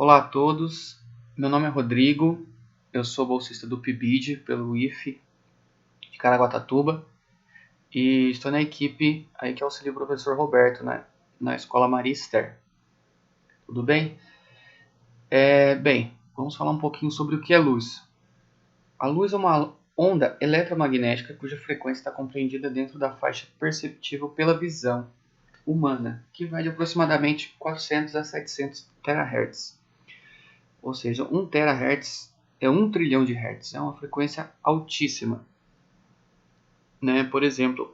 Olá a todos, meu nome é Rodrigo, eu sou bolsista do PIBID pelo IFE de Caraguatatuba e estou na equipe aí que auxilia o professor Roberto, né, na Escola Maria Esther. Tudo bem? Vamos falar um pouquinho sobre o que é luz. A luz é uma onda eletromagnética cuja frequência está compreendida dentro da faixa perceptível pela visão humana, que vai de aproximadamente 400 a 700 THz. Ou seja, 1 THz é 1 trilhão de Hz, é uma frequência altíssima. Né? Por exemplo,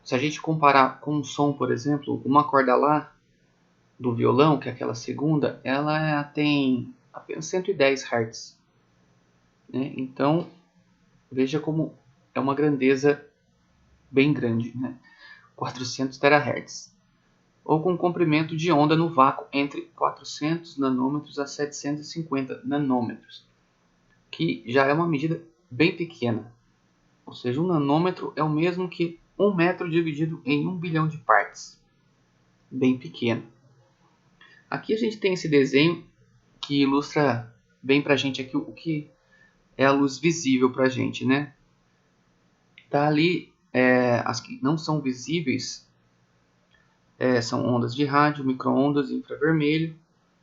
se a gente comparar com um som, por exemplo, uma corda Lá do violão, que é aquela segunda, ela tem apenas 110 Hz. Né? Então, veja como é uma grandeza bem grande, né? 400 THz. Ou com comprimento de onda no vácuo entre 400 nanômetros a 750 nanômetros, que já é uma medida bem pequena. Ou seja, 1 nanômetro é o mesmo que 1 metro dividido em 1 bilhão de partes. Bem pequeno. Aqui a gente tem esse desenho que ilustra bem para a gente aqui o que é a luz visível para a gente, né? Tá ali, as que não são visíveis são ondas de rádio, micro-ondas, infravermelho,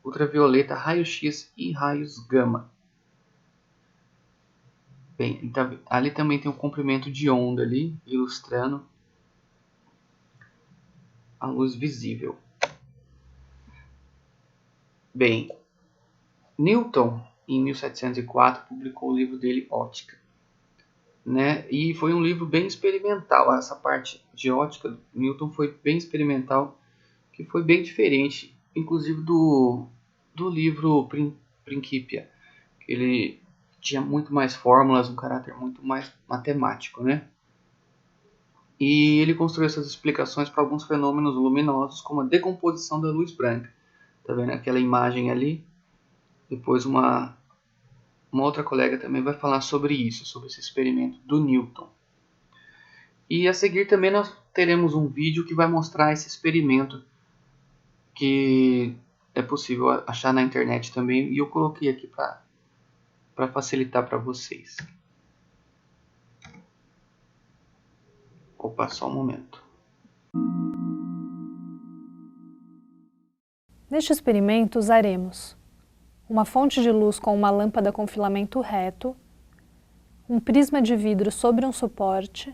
ultravioleta, raio-x e raios gama. Bem, então, ali também tem um comprimento de onda ali, ilustrando a luz visível. Bem, Newton, em 1704, publicou o livro dele Ótica. Né? E foi um livro bem experimental. Essa parte de ótica do Newton foi bem experimental, que foi bem diferente, inclusive do livro Principia. Ele tinha muito mais fórmulas, um caráter muito mais matemático, né? E ele construiu essas explicações para alguns fenômenos luminosos, como a decomposição da luz branca. Tá vendo aquela imagem ali? Depois uma outra colega também vai falar sobre isso, sobre esse experimento do Newton. E a seguir também nós teremos um vídeo que vai mostrar esse experimento, que é possível achar na internet também, e eu coloquei aqui para facilitar para vocês. Opa, só um momento. Neste experimento usaremos uma fonte de luz com uma lâmpada com filamento reto, um prisma de vidro sobre um suporte,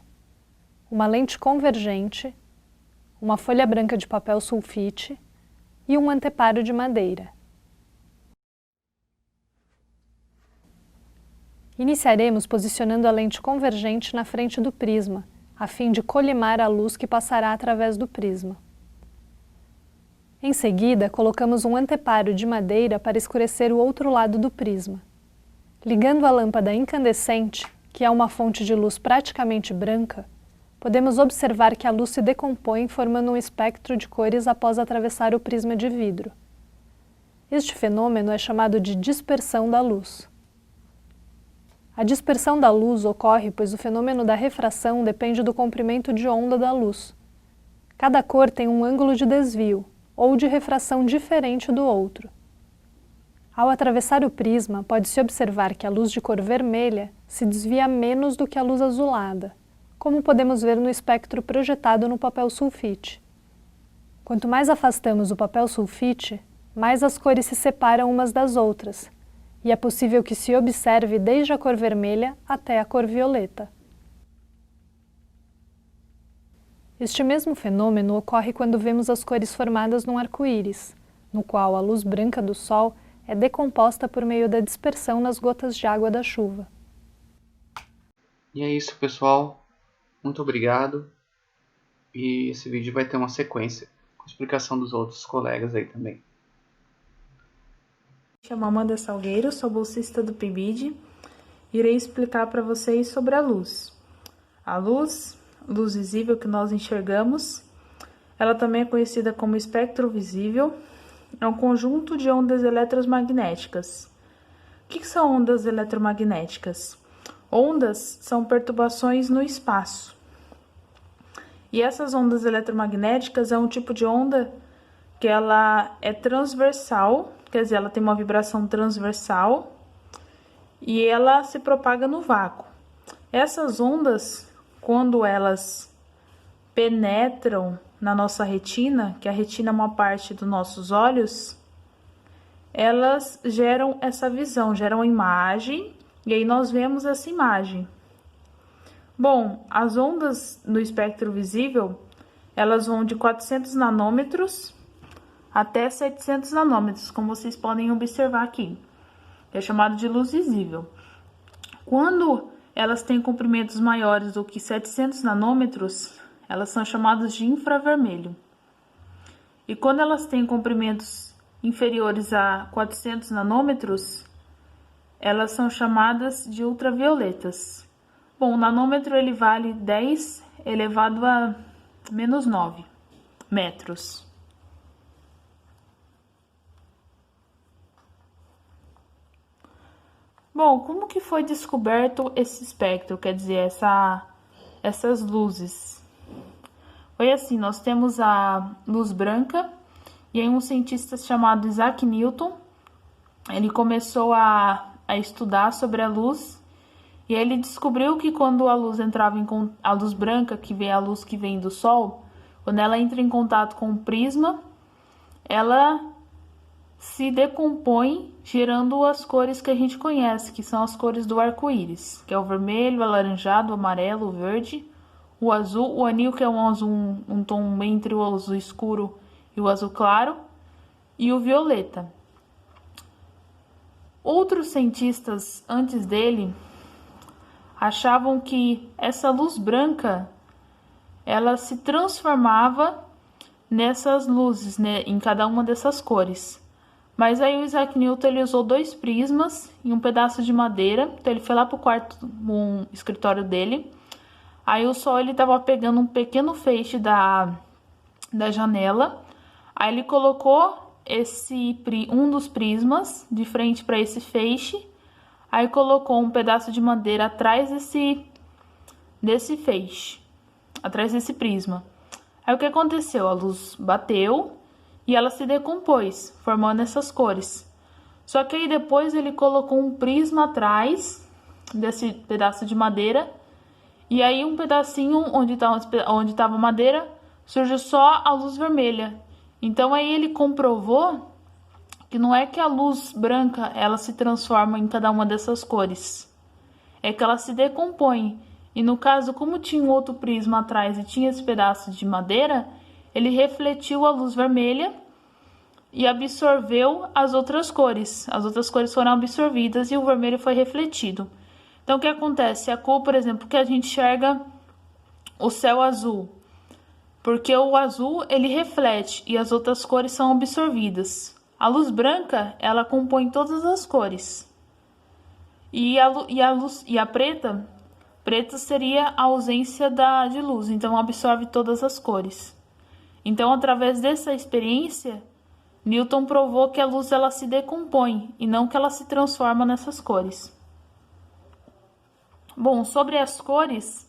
uma lente convergente, uma folha branca de papel sulfite e um anteparo de madeira. Iniciaremos posicionando a lente convergente na frente do prisma, a fim de colimar a luz que passará através do prisma. Em seguida, colocamos um anteparo de madeira para escurecer o outro lado do prisma. Ligando a lâmpada incandescente, que é uma fonte de luz praticamente branca, podemos observar que a luz se decompõe formando um espectro de cores após atravessar o prisma de vidro. Este fenômeno é chamado de dispersão da luz. A dispersão da luz ocorre pois o fenômeno da refração depende do comprimento de onda da luz. Cada cor tem um ângulo de desvio, ou de refração diferente do outro. Ao atravessar o prisma, pode-se observar que a luz de cor vermelha se desvia menos do que a luz azulada, como podemos ver no espectro projetado no papel sulfite. Quanto mais afastamos o papel sulfite, mais as cores se separam umas das outras, e é possível que se observe desde a cor vermelha até a cor violeta. Este mesmo fenômeno ocorre quando vemos as cores formadas num arco-íris, no qual a luz branca do Sol é decomposta por meio da dispersão nas gotas de água da chuva. E é isso, pessoal. Muito obrigado. E esse vídeo vai ter uma sequência com explicação dos outros colegas aí também. Me chamo Amanda Salgueiro, sou bolsista do PIBID e irei explicar para vocês sobre a luz. A luz visível que nós enxergamos, ela também é conhecida como espectro visível, é um conjunto de ondas eletromagnéticas. O que são ondas eletromagnéticas? Ondas são perturbações no espaço. E essas ondas eletromagnéticas é um tipo de onda que ela é transversal, quer dizer, ela tem uma vibração transversal e ela se propaga no vácuo. Essas ondas, quando elas penetram na nossa retina, que a retina é uma parte dos nossos olhos, elas geram essa visão, geram a imagem, e aí nós vemos essa imagem. Bom, as ondas no espectro visível, elas vão de 400 nanômetros até 700 nanômetros, como vocês podem observar aqui. É chamado de luz visível. Quando elas têm comprimentos maiores do que 700 nanômetros, elas são chamadas de infravermelho. E quando elas têm comprimentos inferiores a 400 nanômetros, elas são chamadas de ultravioletas. Bom, o nanômetro ele vale 10 elevado a menos 9 metros. Bom, como que foi descoberto esse espectro, quer dizer, essas luzes? Foi assim, nós temos a luz branca, e aí um cientista chamado Isaac Newton, ele começou a estudar sobre a luz, e ele descobriu que quando a luz entrava a luz branca, que vem a luz que vem do sol, quando ela entra em contato com o prisma, ela se decompõe, gerando as cores que a gente conhece, que são as cores do arco-íris, que é o vermelho, o alaranjado, o amarelo, o verde, o azul, o anil, que é um azul, um tom entre o azul escuro e o azul claro, e o violeta. Outros cientistas antes dele achavam que essa luz branca ela se transformava nessas luzes, né, em cada uma dessas cores. Mas aí o Isaac Newton ele usou 2 prismas e um pedaço de madeira. Então ele foi lá pro quarto, um escritório dele. Aí o sol ele estava pegando um pequeno feixe da janela. Aí ele colocou um dos prismas de frente para esse feixe. Aí colocou um pedaço de madeira atrás desse feixe, atrás desse prisma. Aí o que aconteceu? A luz bateu e ela se decompôs, formando essas cores. Só que aí depois ele colocou um prisma atrás desse pedaço de madeira, e aí um pedacinho onde estava a madeira surgiu só a luz vermelha. Então aí ele comprovou que não é que a luz branca ela se transforma em cada uma dessas cores, é que ela se decompõe. E no caso, como tinha um outro prisma atrás e tinha esse pedaço de madeira, ele refletiu a luz vermelha e absorveu as outras cores. As outras cores foram absorvidas e o vermelho foi refletido. Então, o que acontece? A cor, por exemplo, que a gente enxerga o céu azul, porque o azul ele reflete e as outras cores são absorvidas. A luz branca ela compõe todas as cores. E a preta seria a ausência de luz, então absorve todas as cores. Então, através dessa experiência, Newton provou que a luz ela se decompõe e não que ela se transforma nessas cores. Bom, sobre as cores,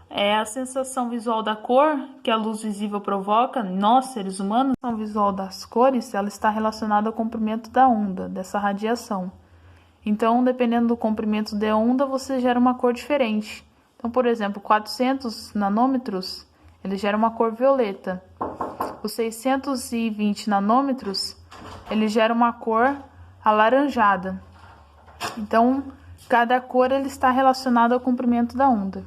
a sensação visual da cor que a luz visível provoca em nós, seres humanos, a sensação visual das cores ela está relacionada ao comprimento da onda, dessa radiação. Então, dependendo do comprimento da onda, você gera uma cor diferente. Então, por exemplo, 400 nanômetros, ele gera uma cor violeta. Os 620 nanômetros, ele gera uma cor alaranjada. Então, cada cor ele está relacionada ao comprimento da onda.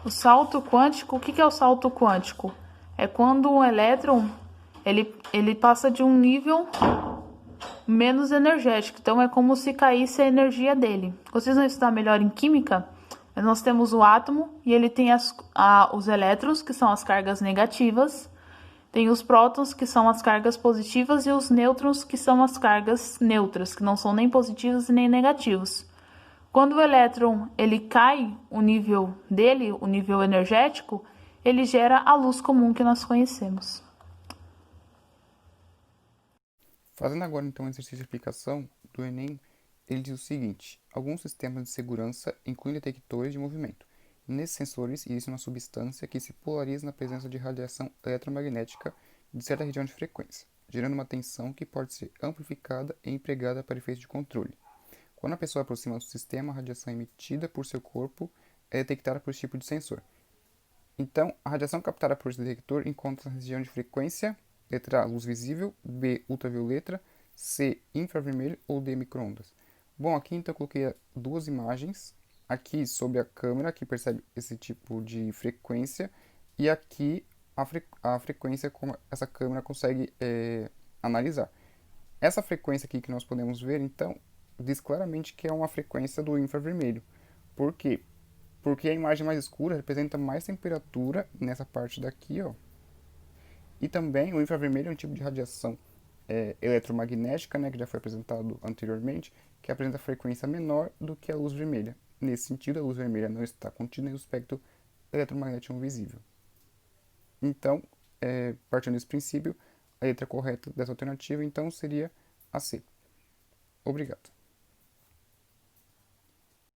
O salto quântico, o que é o salto quântico? É quando um elétron ele passa de um nível menos energético. Então, é como se caísse a energia dele. Vocês vão estudar melhor em química? Nós temos o átomo e ele tem os elétrons, que são as cargas negativas. Tem os prótons, que são as cargas positivas, e os nêutrons, que são as cargas neutras, que não são nem positivos nem negativos. Quando o elétron ele cai o nível dele, o nível energético, ele gera a luz comum que nós conhecemos. Fazendo agora então um exercício de aplicação do Enem, ele diz o seguinte: alguns sistemas de segurança incluem detectores de movimento. Nesses sensores, existe uma substância que se polariza na presença de radiação eletromagnética de certa região de frequência, gerando uma tensão que pode ser amplificada e empregada para efeitos de controle. Quando a pessoa aproxima do sistema, a radiação emitida por seu corpo é detectada por esse tipo de sensor. Então, a radiação captada por esse detector encontra-se na região de frequência, letra A, luz visível, B, ultravioleta, C, infravermelho ou D, microondas. Bom, aqui então eu coloquei duas imagens, aqui sobre a câmera que percebe esse tipo de frequência e aqui a frequência como essa câmera consegue analisar. Essa frequência aqui que nós podemos ver, então, diz claramente que é uma frequência do infravermelho. Por quê? Porque a imagem mais escura representa mais temperatura nessa parte daqui, ó. E também o infravermelho é um tipo de radiação eletromagnética, né, que já foi apresentado anteriormente, que apresenta frequência menor do que a luz vermelha. Nesse sentido, a luz vermelha não está contida no espectro eletromagnético visível. Então, partindo desse princípio, a letra correta dessa alternativa então seria a C. Obrigado.